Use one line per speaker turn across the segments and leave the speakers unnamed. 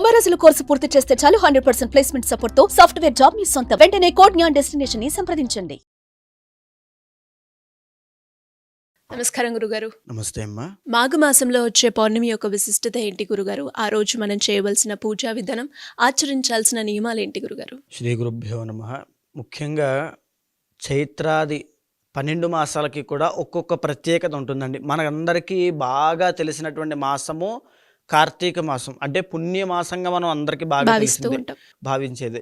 90 రోజుల కోర్సు పూర్తి చేస్తే చాలు 100% ప్లేస్మెంట్ సపోర్ట్ తో సాఫ్ట్వేర్ జాబ్ మీ సొంతం. వెంటనే కోడ్ జ్ఞాన్ డెస్టినేషన్ ని సంప్రదించండి. నమస్కారం గురుగారు.
నమస్తే అమ్మా.
మాఘమాసంలో వచ్చే పౌర్ణమి యొక్క విశిష్టత ఏంటి గురుగారు? ఆ రోజు మనం చేయవలసిన పూజా విధానం, ఆచరించాల్సిన నియమాలు ఏంటి గురుగారు?
శ్రీ గురుభ్యో నమః. ముఖ్యంగా చైత్రాది 12 మాసాలకి కూడా ఒక్కొక్క ప్రత్యేకత ఉంటుందండి. మనందరికీ బాగా తెలిసినటువంటి మాసము కార్తీక మాసం, అంటే పుణ్యమాసంగా మనం అందరికీ బాగా భావించేది.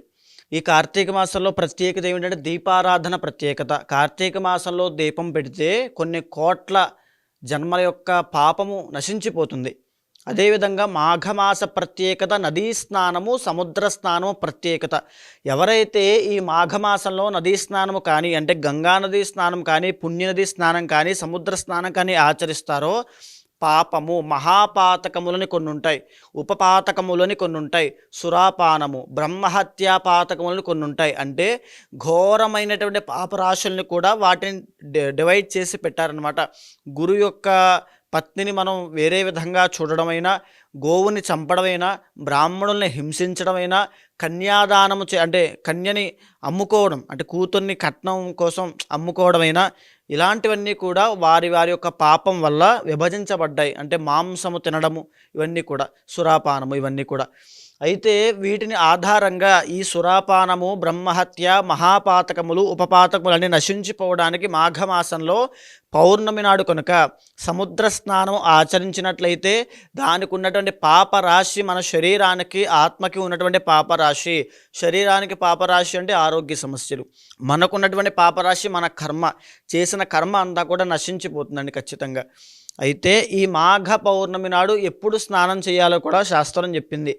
ఈ కార్తీక మాసంలో ప్రత్యేకత ఏమిటంటే దీపారాధన ప్రత్యేకత. కార్తీక మాసంలో దీపం పెడితే కొన్ని కోట్ల జన్మల యొక్క పాపము నశించిపోతుంది. అదేవిధంగా మాఘమాస ప్రత్యేకత నదీ స్నానము, సముద్ర స్నానము ప్రత్యేకత. ఎవరైతే ఈ మాఘమాసంలో నదీ స్నానము కానీ, అంటే గంగా నదీ స్నానం కానీ, పుణ్యనదీ స్నానం కానీ, సముద్ర స్నానం కానీ ఆచరిస్తారో పాపము, మహాపాతకములని కొన్ని ఉంటాయి, ఉపపాతకములని కొన్ని ఉంటాయి, సురాపానము, బ్రహ్మహత్యా పాతకములని కొన్ని ఉంటాయి. అంటే ఘోరమైనటువంటి పాపరాశుల్ని కూడా వాటిని డివైడ్ చేసి పెట్టారనమాట. గురు యొక్క పత్నిని మనం వేరే విధంగా చూడడమైనా, గోవుని చంపడమైనా, బ్రాహ్మణుల్ని హింసించడమైనా, కన్యాదానము అంటే కన్యని అమ్ముకోవడం, అంటే కూతుర్ని కట్నం కోసం అమ్ముకోవడమైనా, ఇలాంటివన్నీ కూడా వారి వారి యొక్క పాపం వల్ల విభజించబడ్డాయి. అంటే మాంసము తినడము, ఇవన్నీ కూడా, సురాపానము, ఇవన్నీ కూడా. అయితే వీటిని ఆధారంగా ఈ సురాపానము, బ్రహ్మహత్య, మహాపాతకములు, ఉపపాతకములు అన్నీ నశించిపోవడానికి మాఘమాసంలో పౌర్ణమి నాడు కనుక సముద్ర స్నానం ఆచరించినట్లయితే దానికి ఉన్నటువంటి పాపరాశి, మన శరీరానికి, ఆత్మకి ఉన్నటువంటి పాపరాశి, శరీరానికి పాపరాశి అంటే ఆరోగ్య సమస్యలు, మనకున్నటువంటి పాపరాశి మన కర్మ, చేసిన కర్మ అంతా కూడా నశించిపోతుందండి ఖచ్చితంగా. అయితే ఈ మాఘ పౌర్ణమి నాడు ఎప్పుడు స్నానం చేయాలో కూడా శాస్త్రం చెప్పింది.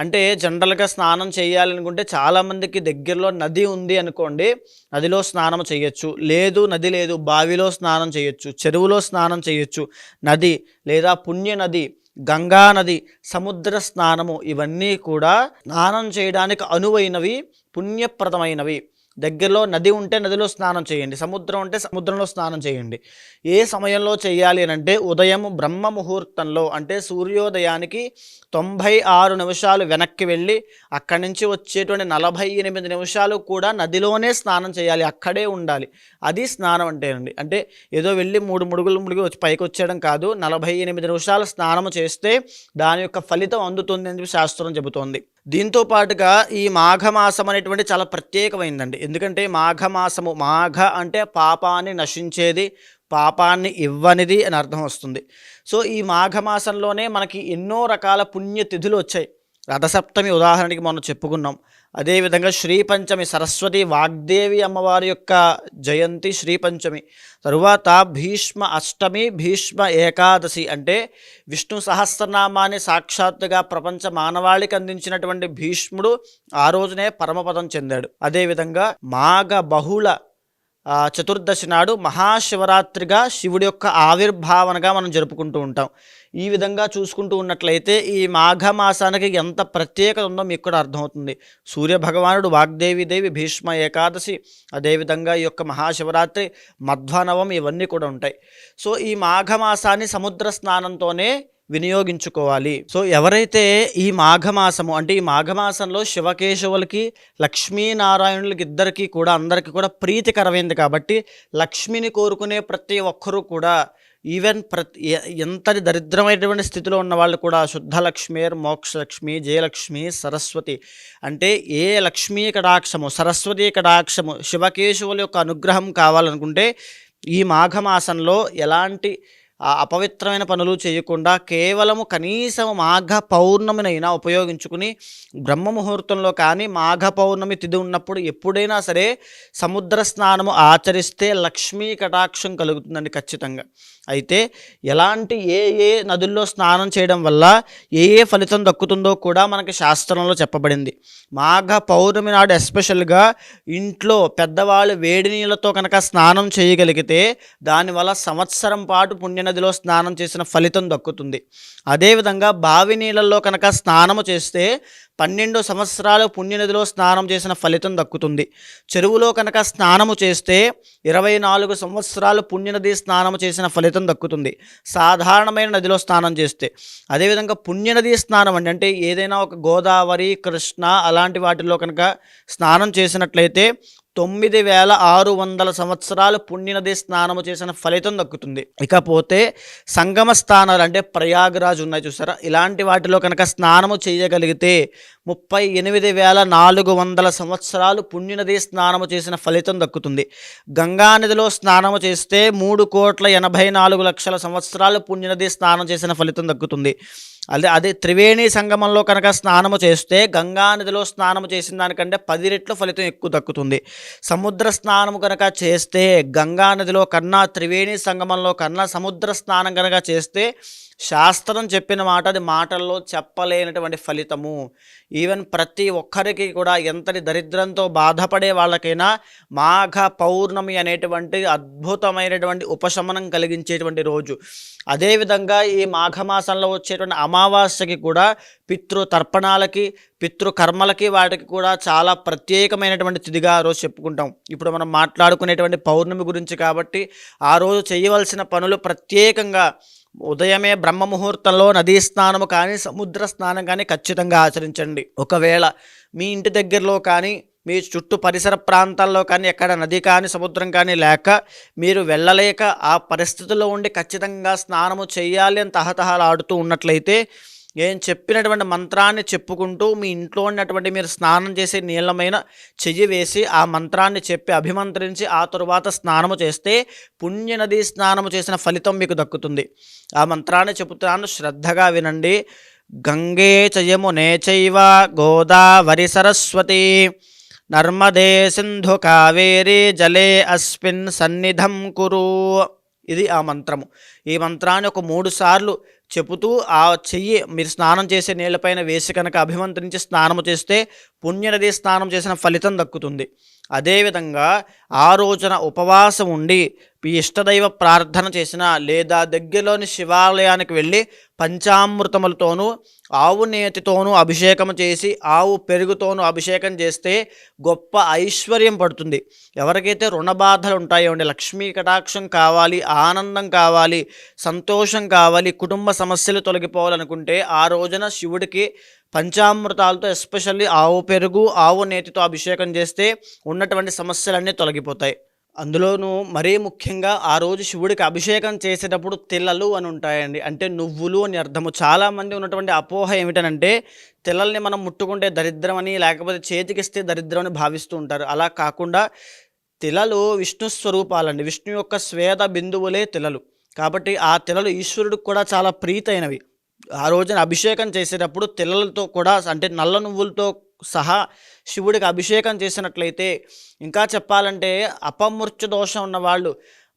అంటే జనరల్గా స్నానం చేయాలనుకుంటే చాలామందికి దగ్గరలో నది ఉంది అనుకోండి, నదిలో స్నానం చేయొచ్చు. లేదు, నది లేదు, బావిలో స్నానం చేయొచ్చు, చెరువులో స్నానం చేయొచ్చు. నది లేదా పుణ్య నది, గంగా నది, సముద్ర స్నానము, ఇవన్నీ కూడా స్నానం చేయడానికి అనువైనవి, పుణ్యప్రదమైనవి. దగ్గరలో నది ఉంటే నదిలో స్నానం చేయండి, సముద్రం ఉంటే సముద్రంలో స్నానం చేయండి. ఏ సమయంలో చేయాలి అని అంటే ఉదయం బ్రహ్మ ముహూర్తంలో, అంటే సూర్యోదయానికి 96 నిమిషాలు వెనక్కి వెళ్ళి అక్కడి నుంచి వచ్చేటువంటి 48 నిమిషాలు కూడా నదిలోనే స్నానం చేయాలి, అక్కడే ఉండాలి. అది స్నానం అంటేనండి. అంటే ఏదో వెళ్ళి 3 ముడుగులు ముడిగి వచ్చి పైకి వచ్చేయడం కాదు. 48 నిమిషాలు స్నానం చేస్తే దాని యొక్క ఫలితం అందుతుంది అని చెప్పి శాస్త్రం చెబుతోంది. దీంతో పాటుగా ఈ మాఘమాసం అనేటువంటి చాలా ప్రత్యేకమైందండి. ఎందుకంటే మాఘమాసము, మాఘ అంటే పాపాన్ని నశించేది, పాపాన్ని ఇవ్వనిది అని అర్థం వస్తుంది. సో ఈ మాఘమాసంలోనే మనకి ఎన్నో రకాల పుణ్యతిథులు వచ్చాయి. రథసప్తమి ఉదాహరణకి మనం చెప్పుకున్నాం. అదేవిధంగా శ్రీపంచమి, సరస్వతి వాగ్దేవి అమ్మవారి యొక్క జయంతి శ్రీపంచమి. తరువాత భీష్మ అష్టమి, భీష్మ ఏకాదశి, అంటే విష్ణు సహస్రనామాన్ని సాక్షాత్తుగా ప్రపంచ మానవాళికి అందించినటువంటి భీష్ముడు ఆ రోజునే పరమపదం చెందాడు. అదేవిధంగా మాఘ బహుళ చతుర్దశి నాడు మహాశివరాత్రిగా శివుడి యొక్క ఆవిర్భావనగా మనం జరుపుకుంటూ ఉంటాం. ఈ విధంగా చూసుకుంటూ ఉన్నట్లయితే ఈ మాఘమాసానికి ఎంత ప్రత్యేకత ఉందో మీకు కూడా అర్థమవుతుంది. సూర్యభగవానుడు, వాగ్దేవి, భీష్మ ఏకాదశి, అదేవిధంగా ఈ యొక్క మహాశివరాత్రి, మధ్వానవం, ఇవన్నీ కూడా ఉంటాయి. సో ఈ మాఘమాసాన్ని సముద్ర స్నానంతోనే వినియోగించుకోవాలి. సో ఎవరైతే ఈ మాఘమాసము, అంటే ఈ మాఘమాసంలో శివకేశవులకి, లక్ష్మీనారాయణులకి ఇద్దరికీ కూడా, అందరికీ కూడా ప్రీతికరమైంది కాబట్టి లక్ష్మిని కోరుకునే ప్రతి ఒక్కరూ కూడా, ఈవెన్ ఎంతటి దరిద్రమైనటువంటి స్థితిలో ఉన్న వాళ్ళు కూడా, శుద్ధలక్ష్మీర్ మోక్షలక్ష్మి, జయలక్ష్మి, సరస్వతి, అంటే ఏ లక్ష్మీ కటాక్షము, సరస్వతీ కటాక్షము, శివకేశవుల యొక్క అనుగ్రహం కావాలనుకుంటే ఈ మాఘమాసంలో ఎలాంటి అపవిత్రమైన పనులు చేయకుండా కేవలము కనీసం మాఘ పౌర్ణమినైనా ఉపయోగించుకుని బ్రహ్మ ముహూర్తంలో కానీ, మాఘ పౌర్ణమి తిథి ఉన్నప్పుడు ఎప్పుడైనా సరే సముద్ర స్నానము ఆచరిస్తే లక్ష్మీ కటాక్షం కలుగుతుందండి ఖచ్చితంగా. అయితే ఎలాంటి ఏ నదుల్లో స్నానం చేయడం వల్ల ఏ ఫలితం దక్కుతుందో కూడా మనకి శాస్త్రంలో చెప్పబడింది. మాఘ పౌర్ణమి నాడు ఎస్పెషల్గా ఇంట్లో పెద్దవాళ్ళు వేడి నీళ్ళతో కనుక స్నానం చేయగలిగితే దానివల్ల సంవత్సరం పాటు పుణ్యనది నదిలో స్నానం చేసిన ఫలితం దక్కుతుంది. అదేవిధంగా బావి నీళ్ళల్లో కనుక స్నానము చేస్తే 12 సంవత్సరాలు పుణ్యనదిలో స్నానం చేసిన ఫలితం దక్కుతుంది. చెరువులో కనుక స్నానము చేస్తే 24 సంవత్సరాలు పుణ్యనది స్నానము చేసిన ఫలితం దక్కుతుంది, సాధారణమైన నదిలో స్నానం చేస్తే. అదేవిధంగా పుణ్యనది స్నానం అంటే ఏదైనా ఒక గోదావరి, కృష్ణ అలాంటి వాటిల్లో కనుక స్నానం చేసినట్లయితే 9600 సంవత్సరాలు పుణ్యనది స్నానము చేసిన ఫలితం దక్కుతుంది. ఇకపోతే సంగమ స్థానాలు అంటే ప్రయాగరాజ్ ఉన్నాయి చూసారా, ఇలాంటి వాటిలో కనుక స్నానము చేయగలిగితే 38,400 సంవత్సరాలు పుణ్యనది స్నానము చేసిన ఫలితం దక్కుతుంది. గంగానదిలో స్నానము చేస్తే 3,84,00,000 సంవత్సరాలు పుణ్యనది స్నానం చేసిన ఫలితం దక్కుతుంది. అదే త్రివేణి సంగమంలో కనుక స్నానము చేస్తే గంగానదిలో స్నానము చేసిన దానికంటే 10 రెట్లు ఫలితం ఎక్కువ దక్కుతుంది. సముద్ర స్నానము కనుక చేస్తే గంగానదిలో కన్నా, త్రివేణి సంగమంలో కన్నా సముద్ర స్నానం కనుక చేస్తే శాస్త్రం చెప్పిన మాట అది మాటల్లో చెప్పలేనటువంటి ఫలితము. ఈవెన్ ప్రతి ఒక్కరికి కూడా ఎంతటి దరిద్రంతో బాధపడే వాళ్ళకైనా మాఘ పౌర్ణమి అనేటువంటి అద్భుతమైనటువంటి ఉపశమనం కలిగించేటువంటి రోజు. అదేవిధంగా ఈ మాఘమాసంలో వచ్చేటువంటి అమావాస్యకి కూడా పితృతర్పణాలకి, పితృకర్మలకి వాటికి కూడా చాలా ప్రత్యేకమైనటువంటి తిథిగా ఆ రోజు చెప్పుకుంటాం. ఇప్పుడు మనం మాట్లాడుకునేటువంటి పౌర్ణమి గురించి కాబట్టి ఆ రోజు చేయవలసిన పనులు ప్రత్యేకంగా ఉదయమే బ్రహ్మ ముహూర్తంలో నదీ స్నానము కానీ, సముద్ర స్నానం కానీ ఖచ్చితంగా ఆచరించండి. ఒకవేళ మీ ఇంటి దగ్గరలో కానీ, మీ చుట్టూ పరిసర ప్రాంతాల్లో కానీ ఎక్కడ నది కానీ సముద్రం కానీ లేక మీరు వెళ్ళలేక ఆ పరిస్థితుల్లో ఉండి ఖచ్చితంగా స్నానము చేయాలి అని తహతహలాడుతూ ఉన్నట్లయితే నేను చెప్పినటువంటి మంత్రాన్ని చెప్పుకుంటూ మీ ఇంట్లో ఉన్నటువంటి మీరు స్నానం చేసే నీళ్ళమైన చెయ్యి వేసి ఆ మంత్రాన్ని చెప్పి అభిమంత్రించి ఆ తరువాత స్నానము చేస్తే పుణ్యనది స్నానము చేసిన ఫలితం మీకు దక్కుతుంది. ఆ మంత్రాన్ని చెబుతున్నాను, శ్రద్ధగా వినండి. గంగే చయమునే చైవ గోదావరి సరస్వతి నర్మదే సింధు కావేరి జలే అస్మిన్ సన్నిధం కురు. ఇది ఆ మంత్రము. ఈ మంత్రాన్ని ఒక 3 సార్లు చెబుతూ ఆ చెయ్యి మీరు స్నానం చేసే నీళ్ళపైన వేసి కనుక అభిమంత్రించి స్నానము చేస్తే పుణ్యనది స్నానం చేసిన ఫలితం దక్కుతుంది. అదేవిధంగా ఆ రోజున ఉపవాసం ఉండి మీ ఇష్టదైవ ప్రార్థన చేసిన లేదా దగ్గరలోని శివాలయానికి వెళ్ళి పంచామృతములతోనూ ఆవు నేతితోనూ అభిషేకం చేసి ఆవు పెరుగుతోనూ అభిషేకం చేస్తే గొప్ప ఐశ్వర్యం పడుతుంది. ఎవరికైతే రుణ బాధలు ఉంటాయో, లక్ష్మీ కటాక్షం కావాలి, ఆనందం కావాలి, సంతోషం కావాలి, కుటుంబ సమస్యలు తొలగిపోవాలనుకుంటే ఆ రోజున శివుడికి పంచామృతాలతో ఎస్పెషల్లీ ఆవు పెరుగు, ఆవు నేతితో అభిషేకం చేస్తే ఉన్నటువంటి సమస్యలన్నీ తొలగిపోతాయి. అందులోనూ మరీ ముఖ్యంగా ఆ రోజు శివుడికి అభిషేకం చేసేటప్పుడు తిల్లలు అని ఉంటాయండి, అంటే నువ్వులు అని అర్థము. చాలామంది ఉన్నటువంటి అపోహ ఏమిటనంటే తిల్లల్ని మనం ముట్టుకుంటే దరిద్రం అని, లేకపోతే చేతికిస్తే దరిద్రం అని భావిస్తూ ఉంటారు. అలా కాకుండా తిలలు విష్ణు స్వరూపాలండి, విష్ణు యొక్క శ్వేత బిందువులే తిలలు. కాబట్టి ఆ తిలలు ఈశ్వరుడికి కూడా చాలా ప్రీతైనవి. ఆ రోజున అభిషేకం చేసేటప్పుడు తిలలతో కూడా అంటే నల్ల నువ్వులతో సహా శివుడికి అభిషేకం చేసినట్లయితే, ఇంకా చెప్పాలంటే అపమృత్యు దోషం ఉన్నవాళ్ళు,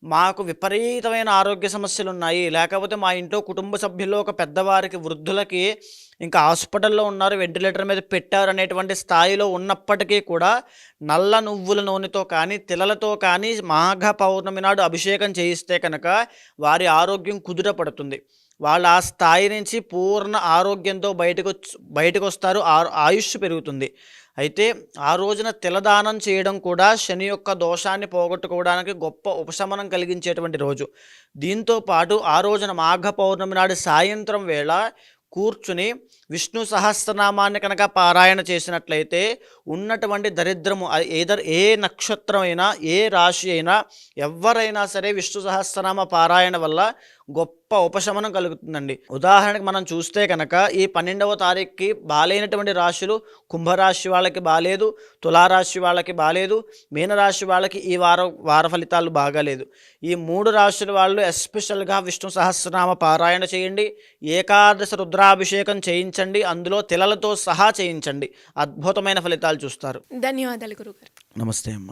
మాకు విపరీతమైన ఆరోగ్య సమస్యలు ఉన్నాయి, లేకపోతే మా ఇంట్లో కుటుంబ సభ్యుల్లో ఒక పెద్దవారికి, వృద్ధులకి ఇంకా హాస్పిటల్లో ఉన్నారు, వెంటిలేటర్ మీద పెట్టారు అనేటువంటి స్థాయిలో ఉన్నప్పటికీ కూడా నల్ల నువ్వుల నూనెతో కానీ తిలలతో కానీ మాఘ పౌర్ణమి నాడు అభిషేకం చేయిస్తే కనుక వారి ఆరోగ్యం కుదుటపడుతుంది. వాళ్ళు ఆ స్థాయి నుంచి పూర్ణ ఆరోగ్యంతో బయటకు వస్తారు, ఆయుష్ పెరుగుతుంది. అయితే ఆ రోజున తిలదానం చేయడం కూడా శని యొక్క దోషాన్ని పోగొట్టుకోవడానికి గొప్ప ఉపశమనం కలిగించేటువంటి రోజు. దీంతో పాటు ఆ రోజున మాఘ పౌర్ణమి నాడు సాయంత్రం వేళ కూర్చుని విష్ణు సహస్రనామాన్ని కనుక పారాయణ చేసినట్లయితే ఉన్నటువంటి దరిద్రము ఏ నక్షత్రం అయినా, ఏ రాశి అయినా, ఎవరైనా సరే విష్ణు సహస్రనామ పారాయణ వల్ల గొప్ప ఉపశమనం కలుగుతుందండి. ఉదాహరణకు మనం చూస్తే కనుక ఈ 12వ తారీఖుకి బాలేనటువంటి రాశులు, కుంభరాశి వాళ్ళకి బాలేదు, తులారాశి వాళ్ళకి బాలేదు, మీనరాశి వాళ్ళకి ఈ వార ఫలితాలు బాగాలేదు. ఈ 3 రాశుల వాళ్ళు ఎస్పెషల్గా విష్ణు సహస్రనామ పారాయణ చేయండి, ఏకాదశి రుద్రాభిషేకం చేయించండి, అందులో తిలలతో సహా చేయించండి, అద్భుతమైన ఫలితాలు చూస్తారు.
ధన్యవాదాలు గురుగారు.
నమస్తే అమ్మ.